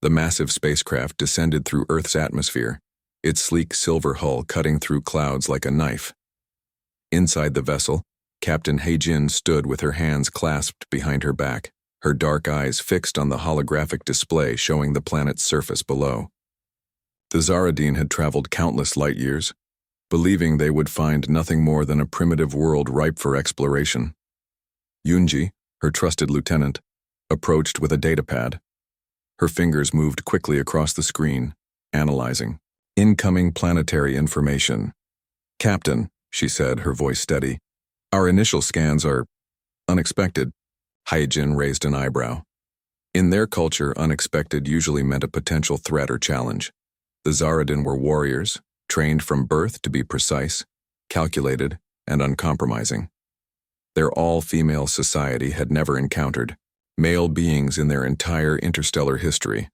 The massive spacecraft descended through Earth's atmosphere, its sleek silver hull cutting through clouds like a knife. Inside the vessel, Captain He-jin stood with her hands clasped behind her back, her dark eyes fixed on the holographic display showing the planet's surface below. The Zaradin had traveled countless light years, believing they would find nothing more than a primitive world ripe for exploration. Yunji, her trusted lieutenant, approached with a datapad. Her fingers moved quickly across the screen, analyzing. Incoming planetary information. "Captain," she said, her voice steady, "our initial scans are unexpected." Hyejin raised an eyebrow. In their culture, unexpected usually meant a potential threat or challenge. The Zaradin were warriors, trained from birth to be precise, calculated, and uncompromising. Their all-female society had never encountered male beings in their entire interstellar history.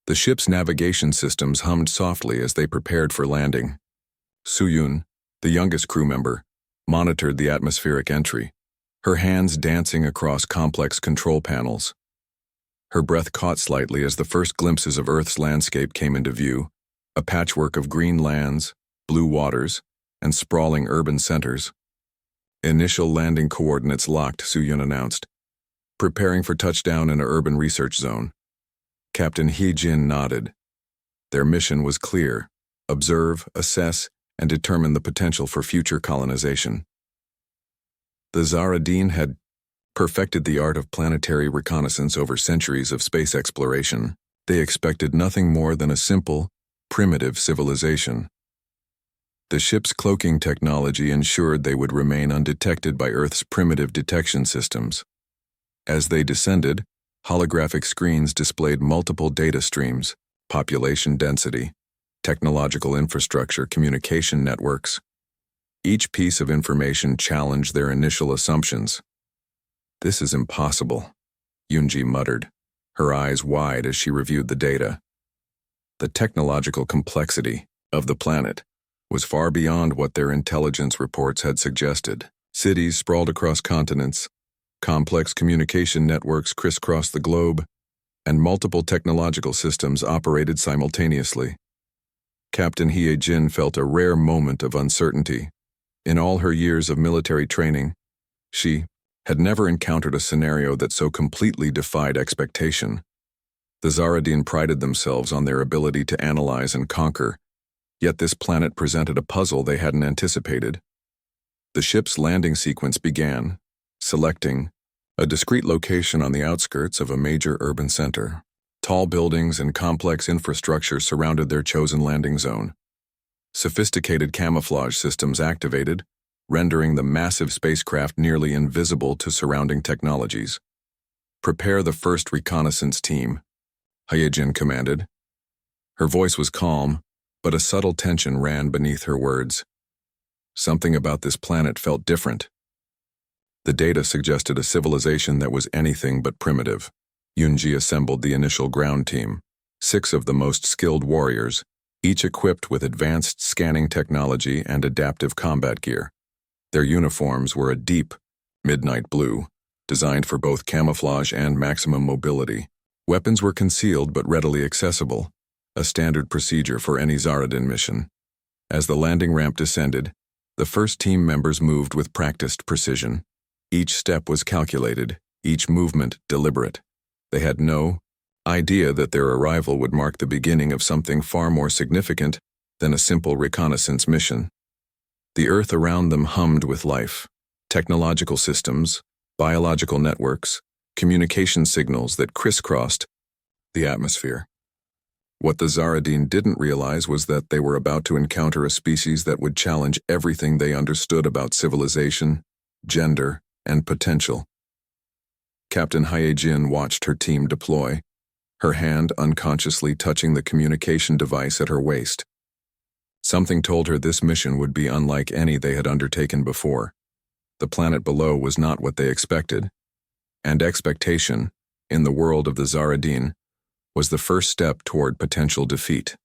The ship's navigation systems hummed softly as they prepared for landing. Suyun, the youngest crew member, monitored the atmospheric entry, her hands dancing across complex control panels. Her breath caught slightly as the first glimpses of Earth's landscape came into view, a patchwork of green lands, blue waters, and sprawling urban centers. "Initial landing coordinates locked," Suyun announced. "Preparing for touchdown in an urban research zone." Captain He-jin nodded. Their mission was clear: observe, assess, and determine the potential for future colonization. The Zaradin had perfected the art of planetary reconnaissance over centuries of space exploration. They expected nothing more than a simple, primitive civilization. The ship's cloaking technology ensured they would remain undetected by Earth's primitive detection systems. As they descended, holographic screens displayed multiple data streams: population density, technological infrastructure, communication networks. Each piece of information challenged their initial assumptions. "This is impossible," Yunji muttered, her eyes wide as she reviewed the data. The technological complexity of the planet was far beyond what their intelligence reports had suggested. Cities sprawled across continents, complex communication networks crisscrossed the globe, and multiple technological systems operated simultaneously. Captain He-jin felt a rare moment of uncertainty. In all her years of military training, she had never encountered a scenario that so completely defied expectation. The Zaradin prided themselves on their ability to analyze and conquer, yet this planet presented a puzzle they hadn't anticipated. The ship's landing sequence began, selecting a discrete location on the outskirts of a major urban center. Tall buildings and complex infrastructure surrounded their chosen landing zone. Sophisticated camouflage systems activated, rendering the massive spacecraft nearly invisible to surrounding technologies. "Prepare the first reconnaissance team," Hyejin commanded. Her voice was calm, but a subtle tension ran beneath her words. Something about this planet felt different. The data suggested a civilization that was anything but primitive. Yunji assembled the initial ground team, 6 of the most skilled warriors, each equipped with advanced scanning technology and adaptive combat gear. Their uniforms were a deep, midnight blue, designed for both camouflage and maximum mobility. Weapons were concealed but readily accessible, a standard procedure for any Zaradin mission. As the landing ramp descended, the first team members moved with practiced precision. Each step was calculated, each movement deliberate. They had no idea that their arrival would mark the beginning of something far more significant than a simple reconnaissance mission. The Earth around them hummed with life: technological systems, biological networks, communication signals that crisscrossed the atmosphere. What the Zaradin didn't realize was that they were about to encounter a species that would challenge everything they understood about civilization, gender, and potential. Captain Hyejin watched her team deploy, her hand unconsciously touching the communication device at her waist. Something told her this mission would be unlike any they had undertaken before. The planet below was not what they expected, and expectation, in the world of the Zaradin, was the first step toward potential defeat.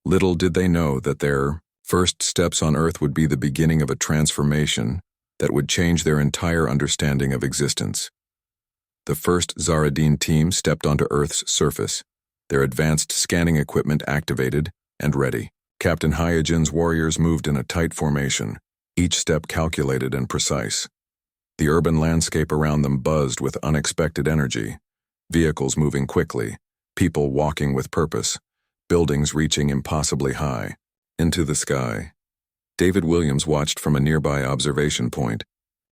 Little did they know that their first steps on Earth would be the beginning of a transformation that would change their entire understanding of existence. The first Zaradin team stepped onto Earth's surface, their advanced scanning equipment activated and ready. Captain Hyojin's warriors moved in a tight formation, each step calculated and precise. The urban landscape around them buzzed with unexpected energy, vehicles moving quickly, people walking with purpose, buildings reaching impossibly high, into the sky. David Williams watched from a nearby observation point.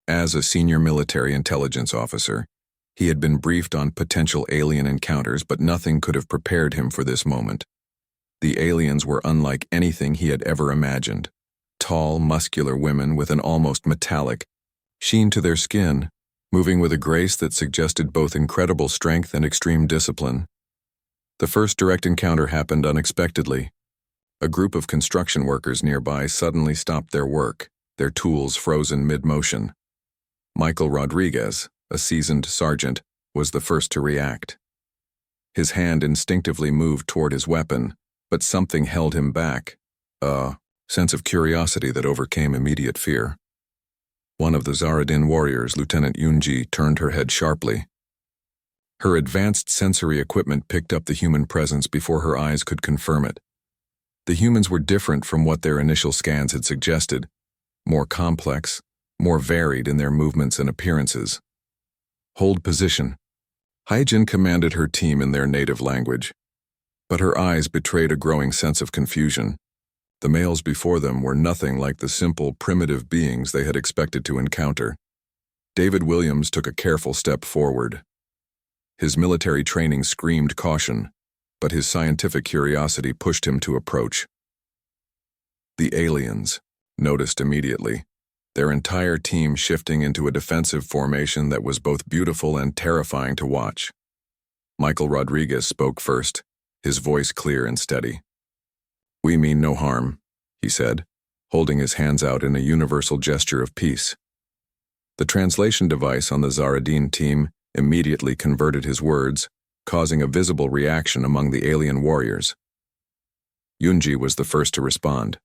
As a senior military intelligence officer, he had been briefed on potential alien encounters, but nothing could have prepared him for this moment. The aliens were unlike anything he had ever imagined. Tall, muscular women with an almost metallic sheen to their skin, moving with a grace that suggested both incredible strength and extreme discipline. The first direct encounter happened unexpectedly. A group of construction workers nearby suddenly stopped their work, their tools frozen mid-motion. Michael Rodriguez, a seasoned sergeant, was the first to react. His hand instinctively moved toward his weapon, but something held him back, a sense of curiosity that overcame immediate fear. One of the Zaradin warriors, Lieutenant Yunji, turned her head sharply. Her advanced sensory equipment picked up the human presence before her eyes could confirm it. The humans were different from what their initial scans had suggested, more complex, more varied in their movements and appearances. Hold position. Hyojin commanded her team in their native language, but her eyes betrayed a growing sense of confusion. The males before them were nothing like the simple, primitive beings they had expected to encounter. David Williams took a careful step forward. His military training screamed caution, but his scientific curiosity pushed him to approach. The aliens, noticed immediately, their entire team shifting into a defensive formation that was both beautiful and terrifying to watch. Michael Rodriguez spoke first, his voice clear and steady. "We mean no harm," he said, holding his hands out in a universal gesture of peace. The translation device on the Zaradin team immediately converted his words, causing a visible reaction among the alien warriors. Yunji was the first to respond.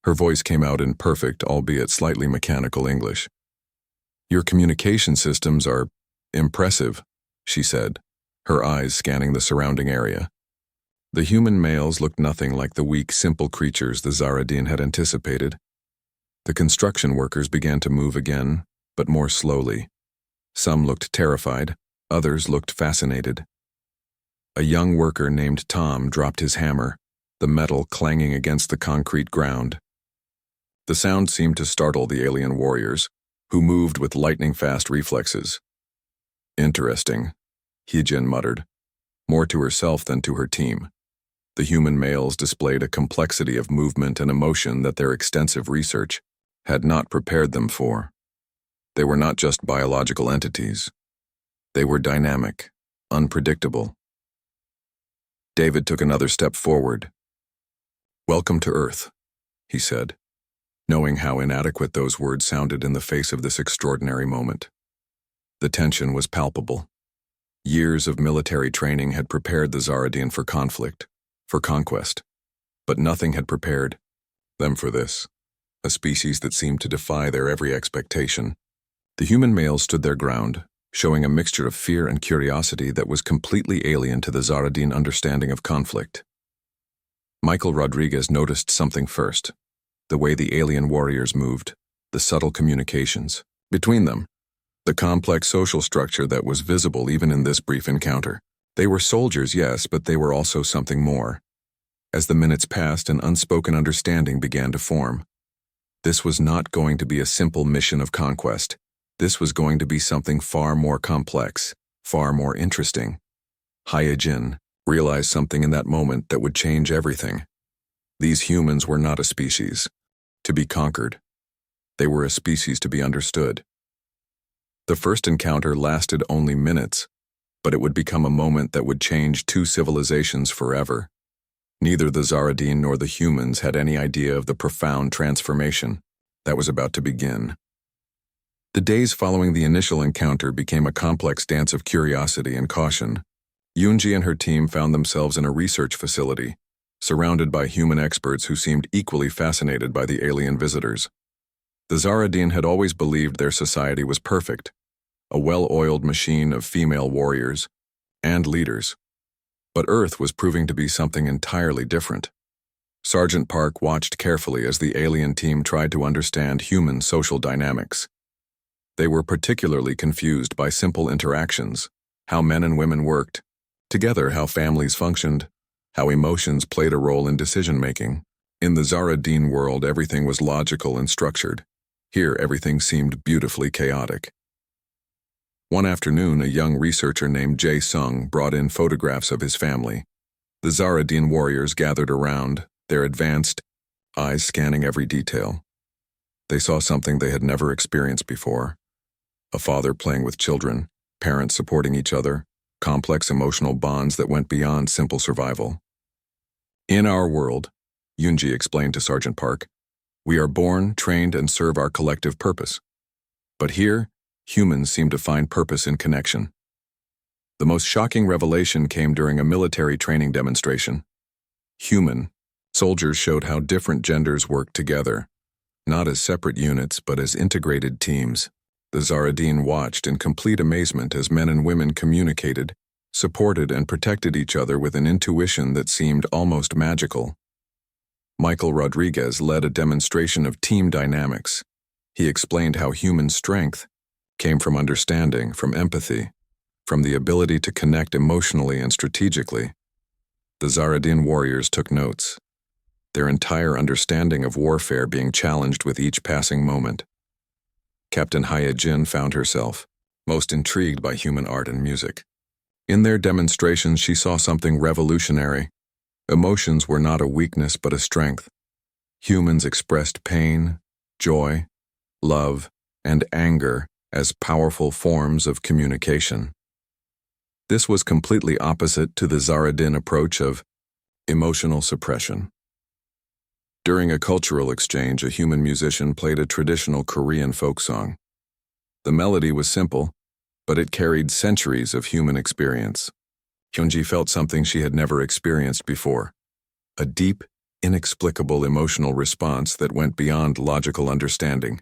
Her voice came out in perfect, albeit slightly mechanical English. "Your communication systems are impressive," she said, her eyes scanning the surrounding area. The human males looked nothing like the weak, simple creatures the Zaradin had anticipated. The construction workers began to move again, but more slowly. Some looked terrified, others looked fascinated. A young worker named Tom dropped his hammer, the metal clanging against the concrete ground. The sound seemed to startle the alien warriors, who moved with lightning-fast reflexes. "Interesting," Hyojin muttered, more to herself than to her team. The human males displayed a complexity of movement and emotion that their extensive research had not prepared them for. They were not just biological entities. They were dynamic, unpredictable. David took another step forward. "Welcome to Earth," he said, knowing how inadequate those words sounded in the face of this extraordinary moment. The tension was palpable. Years of military training had prepared the Zaradin for conflict, for conquest, but nothing had prepared them for this, a species that seemed to defy their every expectation. The human males stood their ground, showing a mixture of fear and curiosity that was completely alien to the Zaradin understanding of conflict. Michael Rodriguez noticed something first, the way the alien warriors moved, the subtle communications between them, the complex social structure that was visible even in this brief encounter. They were soldiers, yes, but they were also something more. As the minutes passed, an unspoken understanding began to form. This was not going to be a simple mission of conquest. This was going to be something far more complex, far more interesting. Hyojin realized something in that moment that would change everything. These humans were not a species to be conquered. They were a species to be understood. The first encounter lasted only minutes, but it would become a moment that would change two civilizations forever. Neither the Zaradin nor the humans had any idea of the profound transformation that was about to begin. The days following the initial encounter became a complex dance of curiosity and caution. Yunji and her team found themselves in a research facility, surrounded by human experts who seemed equally fascinated by the alien visitors. The Zaradin had always believed their society was perfect, a well-oiled machine of female warriors and leaders. But Earth was proving to be something entirely different. Sergeant Park watched carefully as the alien team tried to understand human social dynamics. They were particularly confused by simple interactions, how men and women worked, together how families functioned, how emotions played a role in decision-making. In the Zaradine world, everything was logical and structured. Here, everything seemed beautifully chaotic. One afternoon, a young researcher named Jae Sung brought in photographs of his family. The Zaradine warriors gathered around, their advanced eyes scanning every detail. They saw something they had never experienced before. A father playing with children, parents supporting each other, complex emotional bonds that went beyond simple survival. In our world, Yoonji explained to Sergeant Park, we are born, trained, and serve our collective purpose. But here, humans seem to find purpose in connection. The most shocking revelation came during a military training demonstration. Human soldiers showed how different genders work together, not as separate units but as integrated teams. The Zaradine watched in complete amazement as men and women communicated, supported, and protected each other with an intuition that seemed almost magical. Michael Rodriguez led a demonstration of team dynamics. He explained how human strength came from understanding, from empathy, from the ability to connect emotionally and strategically. The Zaradine warriors took notes, their entire understanding of warfare being challenged with each passing moment. Captain Hye-jin found herself most intrigued by human art and music. In their demonstrations, she saw something revolutionary. Emotions were not a weakness but a strength. Humans expressed pain, joy, love, and anger as powerful forms of communication. This was completely opposite to the Zaradine approach of emotional suppression. During a cultural exchange, a human musician played a traditional Korean folk song. The melody was simple, but it carried centuries of human experience. Hyunji felt something she had never experienced before, a deep, inexplicable emotional response that went beyond logical understanding.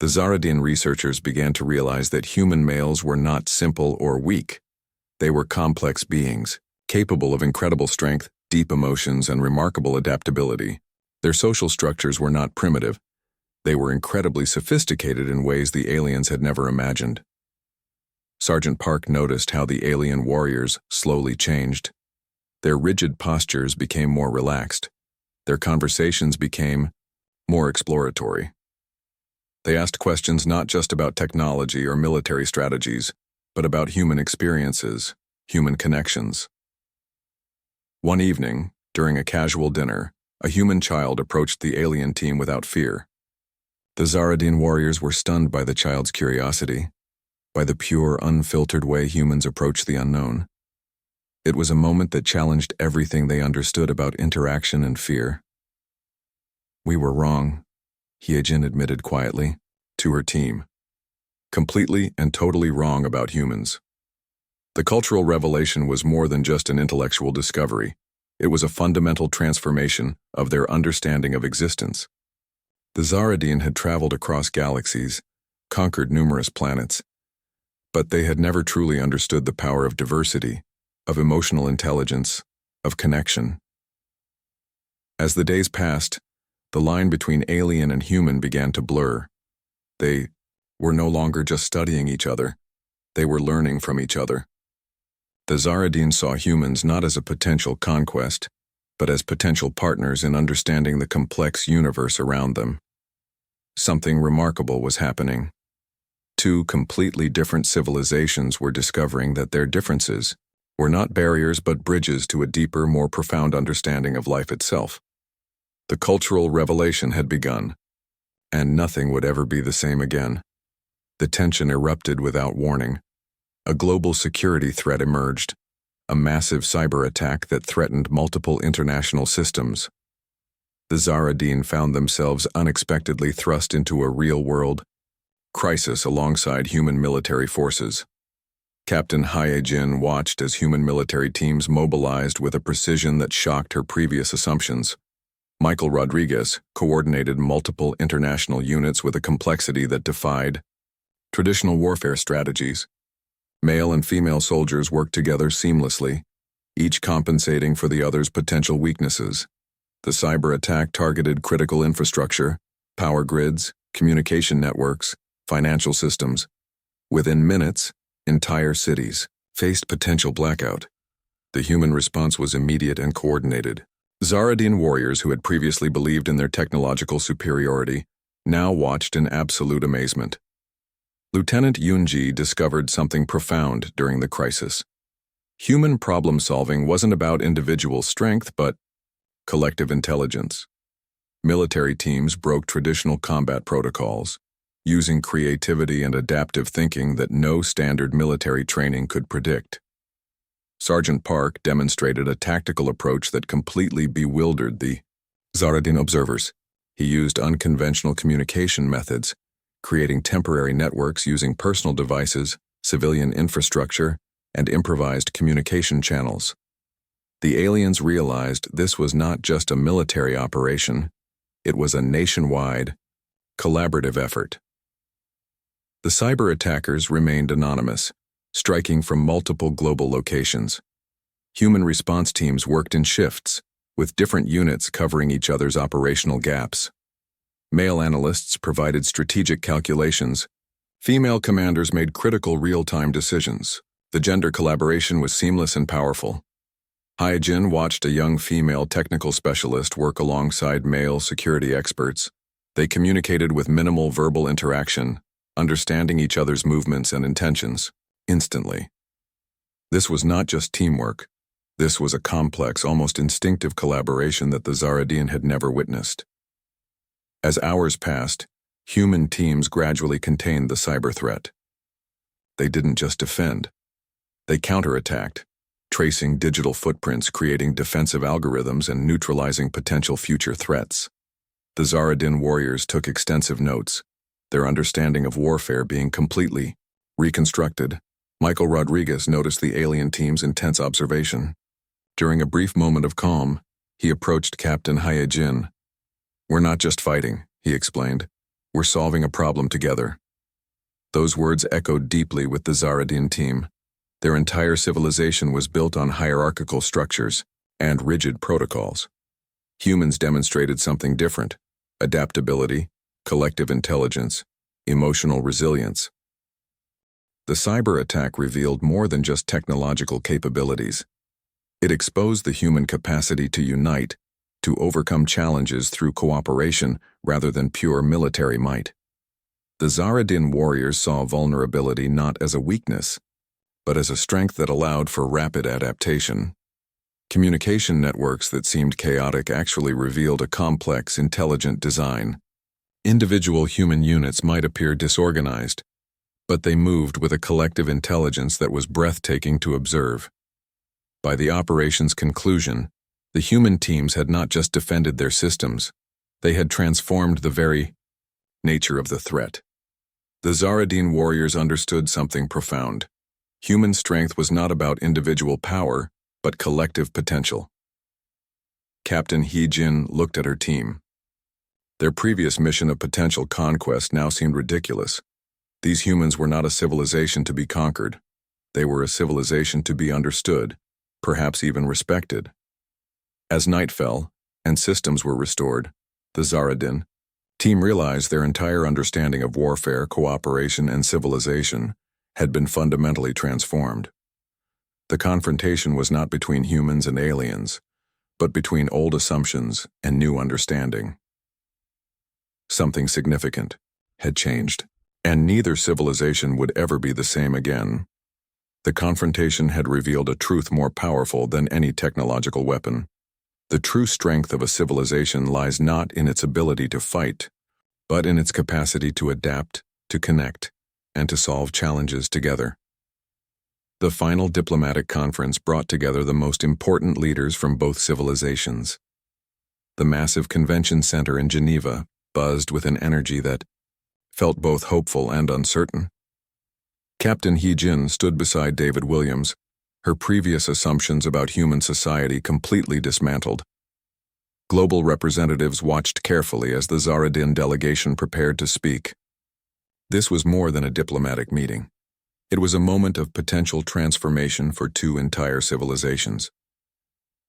The Zaradine researchers began to realize that human males were not simple or weak. They were complex beings, capable of incredible strength, deep emotions, and remarkable adaptability. Their social structures were not primitive. They were incredibly sophisticated in ways the aliens had never imagined. Sergeant Park noticed how the alien warriors slowly changed. Their rigid postures became more relaxed. Their conversations became more exploratory. They asked questions not just about technology or military strategies, but about human experiences, human connections. One evening, during a casual dinner, a human child approached the alien team without fear. The Zaradine warriors were stunned by the child's curiosity, by the pure, unfiltered way humans approach the unknown. It was a moment that challenged everything they understood about interaction and fear. We were wrong, Hye-jin admitted quietly, to her team. Completely and totally wrong about humans. The cultural revelation was more than just an intellectual discovery. It was a fundamental transformation of their understanding of existence. The Zaradine had traveled across galaxies, conquered numerous planets, but they had never truly understood the power of diversity, of emotional intelligence, of connection. As the days passed, the line between alien and human began to blur. They were no longer just studying each other. They were learning from each other. The Zaradine saw humans not as a potential conquest, but as potential partners in understanding the complex universe around them. Something remarkable was happening. Two completely different civilizations were discovering that their differences were not barriers but bridges to a deeper, more profound understanding of life itself. The cultural revelation had begun, and nothing would ever be the same again. The tension erupted without warning. A global security threat emerged, a massive cyber attack that threatened multiple international systems. The Zaradine found themselves unexpectedly thrust into a real-world crisis alongside human military forces. Captain Hye-jin watched as human military teams mobilized with a precision that shocked her previous assumptions. Michael Rodriguez coordinated multiple international units with a complexity that defied traditional warfare strategies. Male and female soldiers worked together seamlessly, each compensating for the other's potential weaknesses. The cyber attack targeted critical infrastructure, power grids, communication networks, financial systems. Within minutes, entire cities faced potential blackout. The human response was immediate and coordinated. Zaradin warriors who had previously believed in their technological superiority now watched in absolute amazement. Lieutenant Yunji discovered something profound during the crisis. Human problem-solving wasn't about individual strength, but collective intelligence. Military teams broke traditional combat protocols, using creativity and adaptive thinking that no standard military training could predict. Sergeant Park demonstrated a tactical approach that completely bewildered the Zaradin observers. He used unconventional communication methods, creating temporary networks using personal devices, civilian infrastructure, and improvised communication channels. The aliens realized this was not just a military operation, it was a nationwide, collaborative effort. The cyber attackers remained anonymous, striking from multiple global locations. Human response teams worked in shifts, with different units covering each other's operational gaps. Male analysts provided strategic calculations. Female commanders made critical real-time decisions. The gender collaboration was seamless and powerful. Hyjin watched a young female technical specialist work alongside male security experts. They communicated with minimal verbal interaction, understanding each other's movements and intentions instantly. This was not just teamwork. This was a complex, almost instinctive collaboration that the Zaradin had never witnessed. As hours passed, human teams gradually contained the cyber threat. They didn't just defend. They counterattacked, tracing digital footprints, creating defensive algorithms, and neutralizing potential future threats. The Zaradin warriors took extensive notes, their understanding of warfare being completely reconstructed. Michael Rodriguez noticed the alien team's intense observation. During a brief moment of calm, he approached Captain Hyjin. "We're not just fighting," he explained. "We're solving a problem together." Those words echoed deeply with the Zaradin team. Their entire civilization was built on hierarchical structures and rigid protocols. Humans demonstrated something different: adaptability, collective intelligence, emotional resilience. The cyber attack revealed more than just technological capabilities. It exposed the human capacity to unite, to overcome challenges through cooperation rather than pure military might. The Zaradin warriors saw vulnerability not as a weakness, but as a strength that allowed for rapid adaptation. Communication networks that seemed chaotic actually revealed a complex, intelligent design. Individual human units might appear disorganized, but they moved with a collective intelligence that was breathtaking to observe. By the operation's conclusion, the human teams had not just defended their systems, they had transformed the very nature of the threat. The Zaradin warriors understood something profound. Human strength was not about individual power, but collective potential. Captain Hyjin looked at her team. Their previous mission of potential conquest now seemed ridiculous. These humans were not a civilization to be conquered. They were a civilization to be understood, perhaps even respected. As night fell, and systems were restored, the Zaradin team realized their entire understanding of warfare, cooperation, and civilization had been fundamentally transformed. The confrontation was not between humans and aliens, but between old assumptions and new understanding. Something significant had changed, and neither civilization would ever be the same again. The confrontation had revealed a truth more powerful than any technological weapon. The true strength of a civilization lies not in its ability to fight, but in its capacity to adapt, to connect, and to solve challenges together. The final diplomatic conference brought together the most important leaders from both civilizations. The massive convention center in Geneva buzzed with an energy that felt both hopeful and uncertain. Captain Hyjin stood beside David Williams, her previous assumptions about human society completely dismantled. Global representatives watched carefully as the Zaradin delegation prepared to speak. This was more than a diplomatic meeting. It was a moment of potential transformation for two entire civilizations.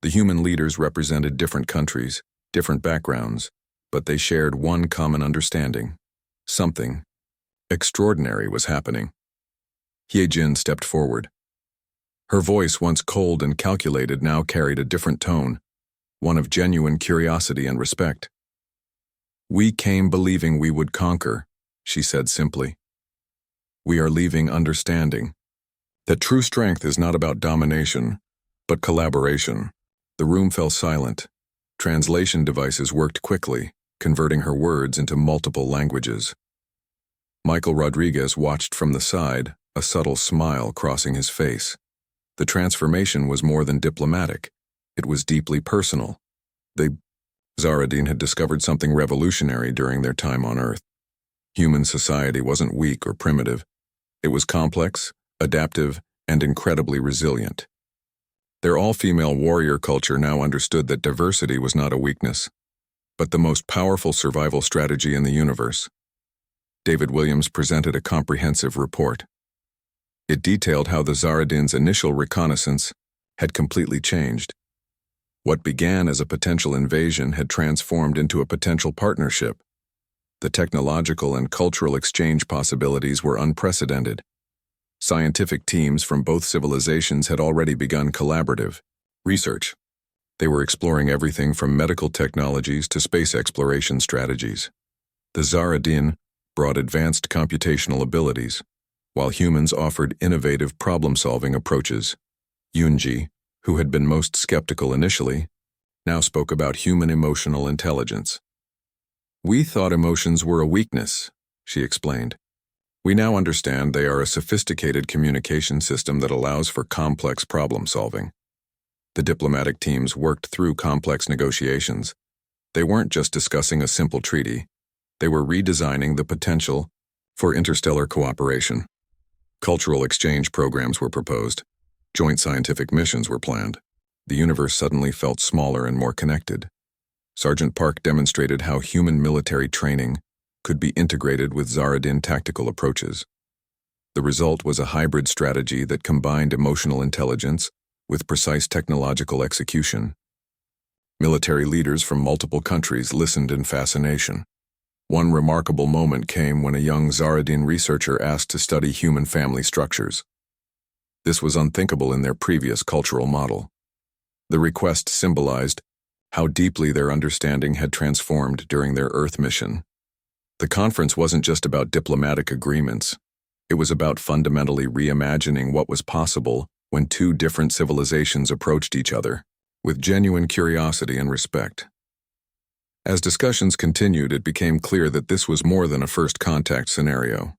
The human leaders represented different countries, different backgrounds, but they shared one common understanding. Something extraordinary was happening. Hyejin stepped forward. Her voice, once cold and calculated, now carried a different tone, one of genuine curiosity and respect. "We came believing we would conquer," she said simply. "We are leaving understanding that true strength is not about domination, but collaboration." The room fell silent. Translation devices worked quickly, converting her words into multiple languages. Michael Rodriguez watched from the side, a subtle smile crossing his face. The transformation was more than diplomatic. It was deeply personal. Zaradin had discovered something revolutionary during their time on Earth. Human society wasn't weak or primitive. It was complex, adaptive, and incredibly resilient. Their all-female warrior culture now understood that diversity was not a weakness, but the most powerful survival strategy in the universe. David Williams presented a comprehensive report. It detailed how the Zaradin's initial reconnaissance had completely changed. What began as a potential invasion had transformed into a potential partnership. The technological and cultural exchange possibilities were unprecedented. Scientific teams from both civilizations had already begun collaborative research. They were exploring everything from medical technologies to space exploration strategies. The Zaradin brought advanced computational abilities, while humans offered innovative problem-solving approaches. Yunji, who had been most skeptical initially, now spoke about human emotional intelligence. "We thought emotions were a weakness," she explained. "We now understand they are a sophisticated communication system that allows for complex problem-solving." The diplomatic teams worked through complex negotiations. They weren't just discussing a simple treaty. They were redesigning the potential for interstellar cooperation. Cultural exchange programs were proposed. Joint scientific missions were planned. The universe suddenly felt smaller and more connected. Sergeant Park demonstrated how human military training could be integrated with Zaradin tactical approaches. The result was a hybrid strategy that combined emotional intelligence with precise technological execution. Military leaders from multiple countries listened in fascination. One remarkable moment came when a young Zaradin researcher asked to study human family structures. This was unthinkable in their previous cultural model. The request symbolized how deeply their understanding had transformed during their Earth mission. The conference wasn't just about diplomatic agreements. It was about fundamentally reimagining what was possible when two different civilizations approached each other, with genuine curiosity and respect. As discussions continued, it became clear that this was more than a first contact scenario.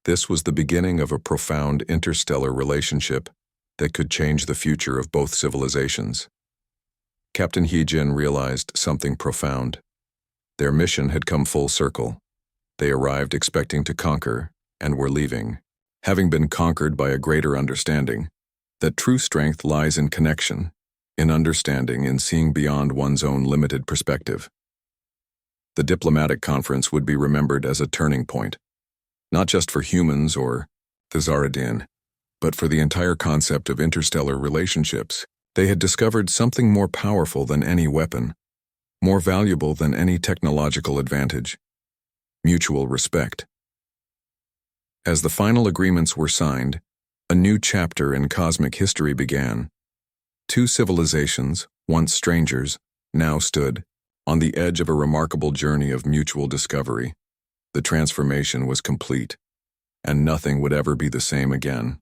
This was the beginning of a profound interstellar relationship that could change the future of both civilizations. Captain Hyejin realized something profound. Their mission had come full circle. They arrived expecting to conquer, and were leaving, having been conquered by a greater understanding that true strength lies in connection, in understanding, in seeing beyond one's own limited perspective. The diplomatic conference would be remembered as a turning point, not just for humans or the Zaradin, but for the entire concept of interstellar relationships. They had discovered something more powerful than any weapon, more valuable than any technological advantage: mutual respect. As the final agreements were signed, a new chapter in cosmic history began. Two civilizations, once strangers, now stood on the edge of a remarkable journey of mutual discovery. The transformation was complete, and nothing would ever be the same again.